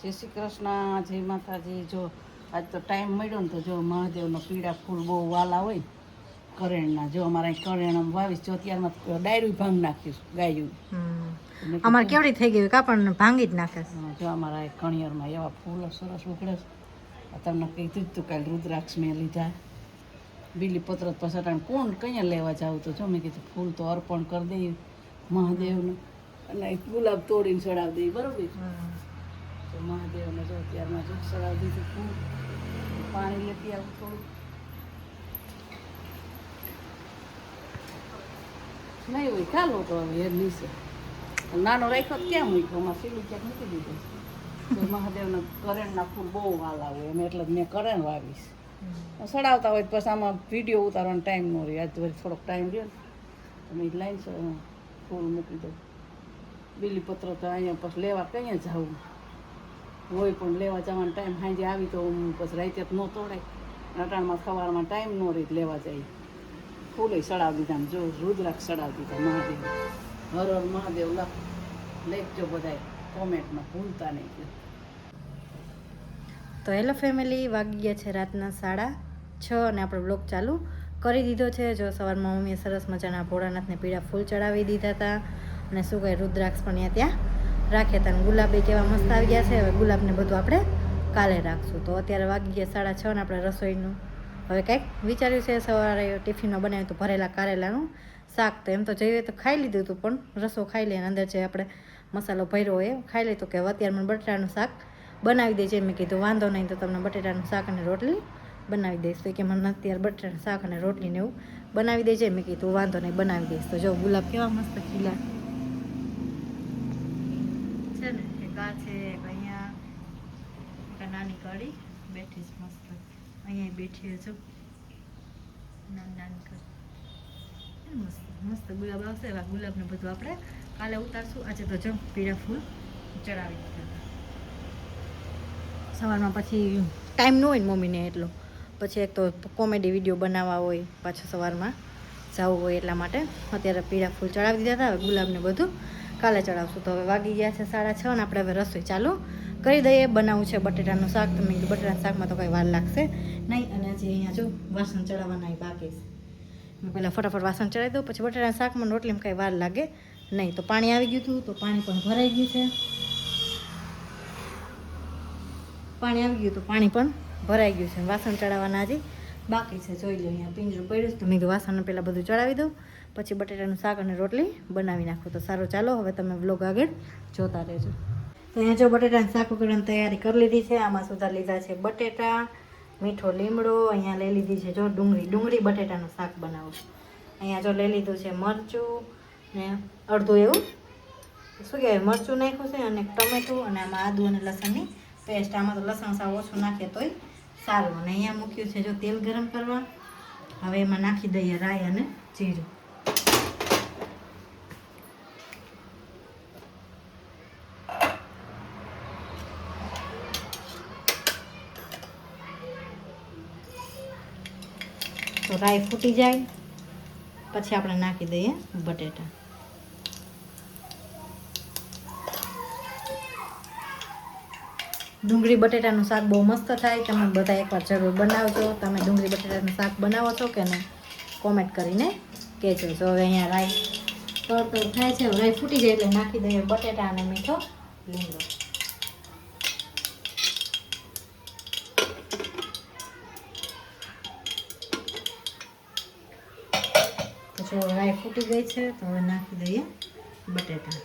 જય શ્રી કૃષ્ણ, જય માતાજી. જો આજ તો ટાઈમ મળ્યો ને તો જો મહાદેવનો પીળા ફૂલ બહુ વાલા હોય કરેણના. જો અમારા કરેણ વાવીશ જો ત્યારમાં ડાયરું ભાંગ નાખીશ ગાયું. અમારે કેવડી થઈ ગઈ કાપડ ભાંગી જ નાખે. જો અમારા કણિયરમાં એવા ફૂલો સરસ ઉકળે છે. તમને કીધું જ તું કાલે રુદ્રાક્ષ મેં લીધા, બીલીપત્ર પછી કોણ કયા લેવા જાવ તો જો મેં કીધું ફૂલ તો અર્પણ કરી દઈએ મહાદેવને અને ગુલાબ તોડીને ચડાવી દઈએ, બરોબર. તો મહાદેવને જો ત્યારમાં જો ચડાવી દીધું ફૂલ, પાણી લેતી આવું થોડું. નહીં હોય ચાલો તો હવે એ નીચે નાનો રાખ્યો તો ક્યાં મૂક્યો, અમારે સીલું ક્યાંક મૂકી દીધું. તો મહાદેવના કરેણના ફૂલ બહુ વાલા હોય એમ એટલે મેં કરેણ વાવીશ. સડાવતા હોય પછી આમાં વિડીયો ઉતારવાનો ટાઈમ ન રહે. આજ તો થોડોક ટાઈમ રહ્યો ને તમે લાઈન ફૂલ મૂકી દઉં. બીલીપત્ર તો અહીંયા પછી લેવા કઈ જવું હોય પણ લેવા જવાનો ટાઈમ સાંજે આવી તો પછી રાતે ન તોડાય. અટાણમાં સવારમાં ટાઈમ ન રહે લેવા જાય. ફૂલે સડાવી દીધા. જો રુદ્રાક્ષ સડાવી દીધા મહાદેવ. હર હર મહાદેવ લેખજો બધાય કોમેન્ટમાં, ભૂલતા નહીં. તો હેલો ફેમિલી, વાગી ગયા છે રાતના 6:30 અને આપણો બ્લોગ ચાલુ કરી દીધો છે. જો સવારમાં મમ્મીએ સરસ મજાના ભોળાનાથને પીળા ફૂલ ચડાવી દીધા હતા અને શું કહે રુદ્રાક્ષ પણ ત્યાં રાખ્યા હતા. અને ગુલાબે કેવા મસ્ત આવી ગયા છે. હવે ગુલાબને બધું આપણે કાલે રાખશું. તો અત્યારે વાગી ગયા 6:30 અને આપણે રસોઈનું હવે કંઈક વિચાર્યું છે. સવારે ટિફિનમાં બનાવ્યું હતું ભરેલા કારેલાનું શાક. તો એમ તો જઈએ તો ખાઈ લીધું હતું પણ રસો ખાઈ લઈએ અંદર જે આપણે મસાલો ભર્યો હોય એ ખાઈ લઈએ. તો કે અત્યારે મને બટાટાનું શાક બનાવી દેજે. મેં કીધું વાંધો નહીં, તો તમને બટેટાનું શાક અને રોટલી બનાવી દઈશ. તો કે મને અત્યારે બટેટાનું શાક અને રોટલીને એવું બનાવી દેજે. મેં કીધું વાંધો નહીં બનાવી દઈશ. તો જો ગુલાબ કેવા મસ્ત ખીલા છે ને, એક આ છે, એક અહીંયા એક નાની કડી બેઠી છે મસ્ત. અહીંયા બેઠી છો નાની કડી મસ્ત મસ્ત ગુલાબ આવશે. એવા ગુલાબને બધું આપણે કાલે ઉતારશું. આજે તો જો પીળા ફૂલ ચડાવી દીધા. સવારમાં પછી ટાઈમ ન હોય ને મમ્મીને એટલો, પછી એક તો કોમેડી વિડીયો બનાવવા હોય, પાછું સવારમાં જવું હોય, એટલા માટે અત્યારે પીળા ફૂલ ચડાવી દીધા હતા. હવે ગુલાબને બધું કાલે ચડાવશું. તો હવે વાગી ગયા છે 6:30 અને આપણે હવે રસોઈ ચાલુ કરી દઈએ. બનાવવું છે બટેટાનું શાક. તો મેં કીધું બટેટાના શાકમાં તો કંઈ વાર લાગશે નહીં. અને હજી અહીંયા જો વાસણ ચડાવવાના બાકી છે. મેં પહેલાં ફટાફટ વાસણ ચડાવી દઉં, પછી બટેટાના શાકમાં રોટલીમાં કંઈ વાર લાગે નહીં. તો પાણી આવી ગયું હતું, તો પાણી પણ ભરાઈ ગયું છે. પાણી આવી ગયું તો પાણી પણ ભરાઈ ગયું છે. વાસણ ચડાવવાના હજી બાકી છે. જોઈ લો અહીંયા પિંજરું પડ્યું છે. તો મેં વાસણને પહેલાં બધું ચડાવી દઉં, પછી બટેટાનું શાક અને રોટલી બનાવી નાખું. તો સારું, ચાલો હવે તમે વ્લોગ આગળ જોતા રહેજો. તો અહીંયા જો બટેટાનું શાક ઉકળવાની તૈયારી કરી લીધી છે. આમાં સુધા લીધા છે બટેટા, મીઠો લીમડો, અહીંયા લઈ લીધી છે જો ડુંગળી બટેટાનું શાક બનાવું. અહીંયા જો લઈ લીધું છે મરચું ને અડધું એવું શું કહેવાય મરચું નાખ્યું છે, અને ટમેટું, અને આમાં આદુ અને લસણની પેસ્ટ. આમાં તો લસણ સાવ ઓછું નાખીએ તોય સારું. અને અહીંયા મૂક્યું છે જો તેલ ગરમ કરવા. હવે એમાં નાખી દઈએ રાઈ અને જીરું. તો રાઈ ફૂટી જાય પછી આપણે નાખી દઈએ બટેટા. ડુંગળી બટેટાનું શાક બહુ મસ્ત થાય. તમે બધા એકવાર જરૂર બનાવજો. તમે ડુંગળી બટેટાનું શાક બનાવો છો કે નહીં કોમેન્ટ કરીને કહેજો. તો હવે અહીંયા રાઈ તળ થાય છે. રાઈ ફૂટી જાય એટલે નાખી દઈએ બટેટા અને મીઠો લીમડો. તો જો રાઈ ફૂટી ગઈ છે, તો હવે નાખી દઈએ બટેટા.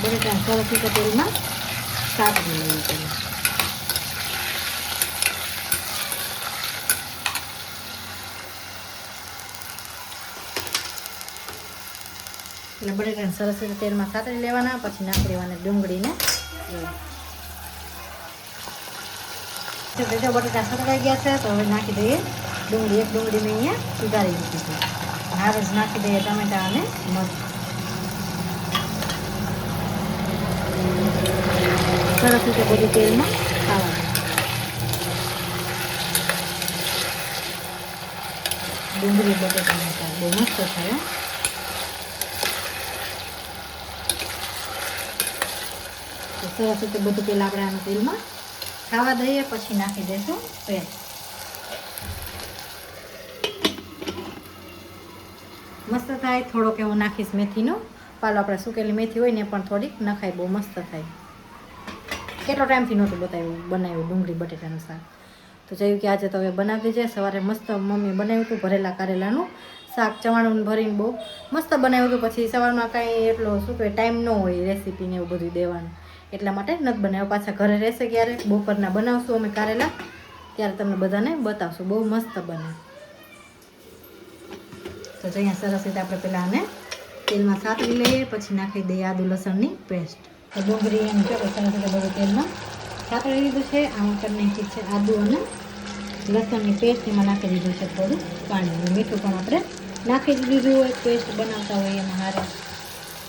બટેટા સરસ રીતે તેલમાં સાતરી લેવું પડે. એટલે બટેટાને સરસ રીતે તેલમાં સાતરી લેવાના, પછી નાખી દેવાના ડુંગળીને. બટેટા સતરાઈ ગયા છે, તો હવે નાખી દઈએ ડુંગળી એક ડુંગળી મેં અહીંયા સુધારી દીધી છે. હાર જ નાખી દઈએ ટમેટા અને મરચ. સરસ રીતે બધું તેલમાં ખાવા દે. ડુંગળી બટેટાનું શાક બહુ મસ્ત થાય. તો સરસ રીતે બધું પહેલાં આપણે આનું તેલમાં ખાવા દઈએ, પછી નાખી દઈશું પેસ્ટ. મસ્ત થાય. થોડોક એવો નાખીશ મેથીનો પાલો. આપણે સુકેલી મેથી હોય ને પણ થોડીક નખાય, બહુ મસ્ત થાય. કેટલો ટાઈમથી નહોતું બનાવ્યું ડુંગળી બટેટાનું શાક. તો જોયું કે આજે તો હવે બનાવી દેજે. સવારે મસ્ત મમ્મી બનાવ્યું હતું ભરેલા કારેલાનું શાક, ચવાણું ભરીને બહુ મસ્ત બનાવ્યું હતું. પછી સવારમાં કાંઈ એટલો શું કહેવાય ટાઈમ ન હોય રેસીપીને એવું બધું દેવાનું, એટલા માટે નથી બનાવ્યું. પાછા ઘરે રહેશે ક્યારે બપોરના બનાવશું અમે કારેલા, ત્યારે તમને બધાને બતાવશું. બહુ મસ્ત બને. તો અહીંયા સરસ રીતે આપણે પહેલાં આને તેલમાં સાતરી લઈએ, પછી નાખી દઈએ આદુ લસણની પેસ્ટ. તો ડુંગળી એમ છે સરસ રીતે બધું તેલમાં સાતરી લીધું છે. આમાં કરી નાખી છે આદુ અને લસણની પેસ્ટ. એમાં નાખી દીધું છે થોડું પાણી. મીઠું પણ આપણે નાખી દીધું હોય પેસ્ટ બનાવતા હોય એમાં હારે.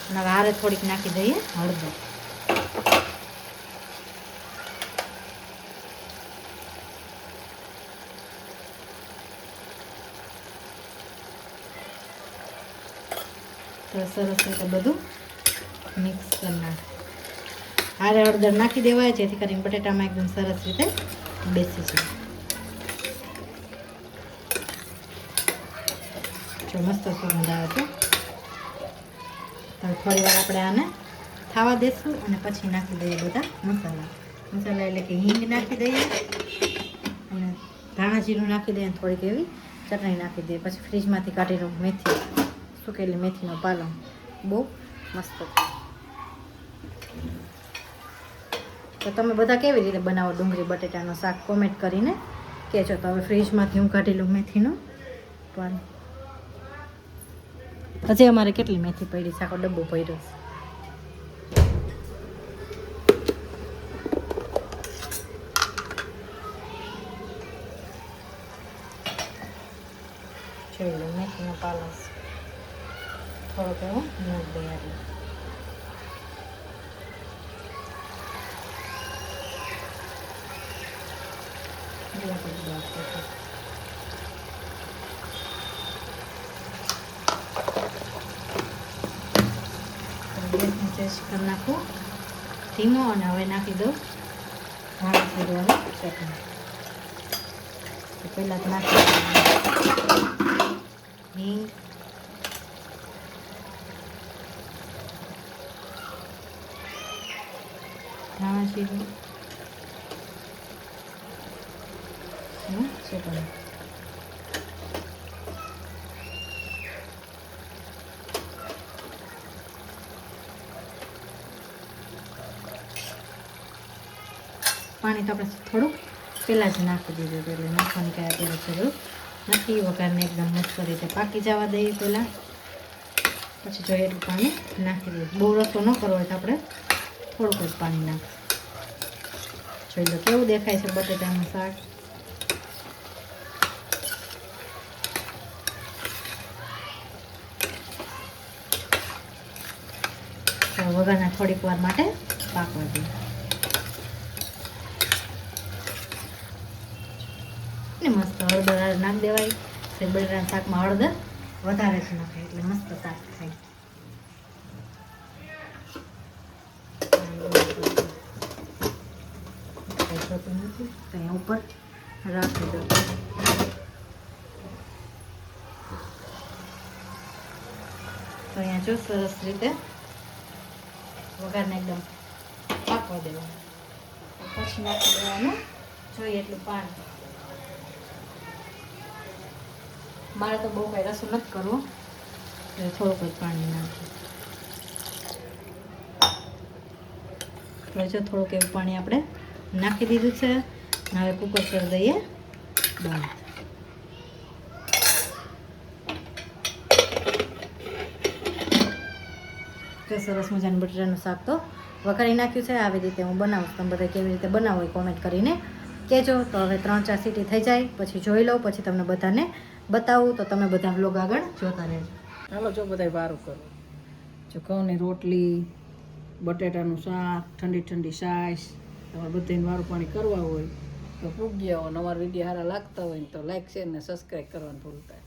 અને હવે હારે થોડીક નાખી દઈએ હળદર. તો સરસ રીતે બધું મિક્સ કરી નાખ. હારે હળદર નાખી દેવાય, જેથી કરીને બટેટામાં એકદમ સરસ રીતે બેસી જાય. જો મસ્ત સુગંધ આવે છે. તો થોડી વાર આપણે આને ખાવા દઈશું અને પછી નાખી દઈએ બધા મસાલા. મસાલા એટલે કે હિંગ નાખી દઈએ અને ધાણા જીરું નાખી દઈએ અને થોડીક એવી ચટણી નાખી દઈએ. પછી ફ્રીજમાંથી કાઢીને મેથી, સુકેલી મેથીનો પાલો બહુ મસ્ત થાય. તો તમે બધા કેવી રીતે બનાવો ડુંગળી બટેટાનું શાક કોમેન્ટ કરીને કહેજો. તો હવે ફ્રીજમાંથી હું કાઢી લઉં મેથીનો પાલો. હજી અમારે કેટલી મેથી પડી છે, આખો ડબ્બો પડ્યો છે. જોઈ લો મેથીનો પાલો થોડોક એવો મૂક દઈએ. ગેસની ચેસ્ટ કરી નાખું ધીમો અને હવે નાખી દઉં ધાણા જીરું ચટણી. તો પહેલાં તો નાખી હિંગ, ધાણા જીરું ચટણી. પાણી તો આપણે થોડું પહેલાં જ નાખી દીધું હતું, એટલે નાખવાની કાંઈ અત્યારે જરૂર નથી. વઘારને એકદમ મસ્ત રીતે પાકી જવા દઈએ પહેલાં, પછી જોઈએ એટલું પાણી નાખી દઈએ. બહુ રસો ન કરવો હોય તો આપણે થોડુંક જ પાણી નાખીએ. જોઈ લો કેવું દેખાય છે બટેટાનું શાક. વઘારના થોડીક વાર માટે પાકવા દઈએ. ને મસ્ત હળદર નાખી દેવાય. બટેટાના શાકમાં હળદર વધારે જ નાખાય એટલે મસ્ત શાક થાય. અહીંયા ઉપર રાખી દો. તો અહીંયા જો સરસ રીતે વઘારને એકદમ પાકવા દેવાનું. પછી નાખી દેવાનું જોઈએ એટલું પાણી. મારે તો બહુ કાંઈ રસો નથી કરવો, એટલે થોડુંક જ પાણી નાખીએ. તો જો થોડુંક એવું પાણી આપણે નાખી દીધું છે. હવે કુકર કરી દઈએ બંધ. તો સરસ મજાનું બટેટાનું શાક તો વઘારી નાખ્યું છે. આવી રીતે હું બનાવું. તમે બધા કેવી રીતે બનાવો એ કોમેન્ટ કરીને કહેજો. તો હવે 3-4 સીટી થઈ જાય પછી જોઈ લઉં, પછી તમને બધાને બતાવું. તો તમે બધા વ્લોગ આગળ જોતા રહેજો. હાલો જો બધા વારું કરો. જો ઘઉંની રોટલી, બટેટાનું શાક, ઠંડી ઠંડી છાશ. તમારે બધાને વારું પાણી કરવા હોય તો પૂગ્યા હોય. અમારા વિડીયો સારા લાગતા હોય ને તો લાઈક શેર ને સબસ્ક્રાઈબ કરવાનું ભૂલતા.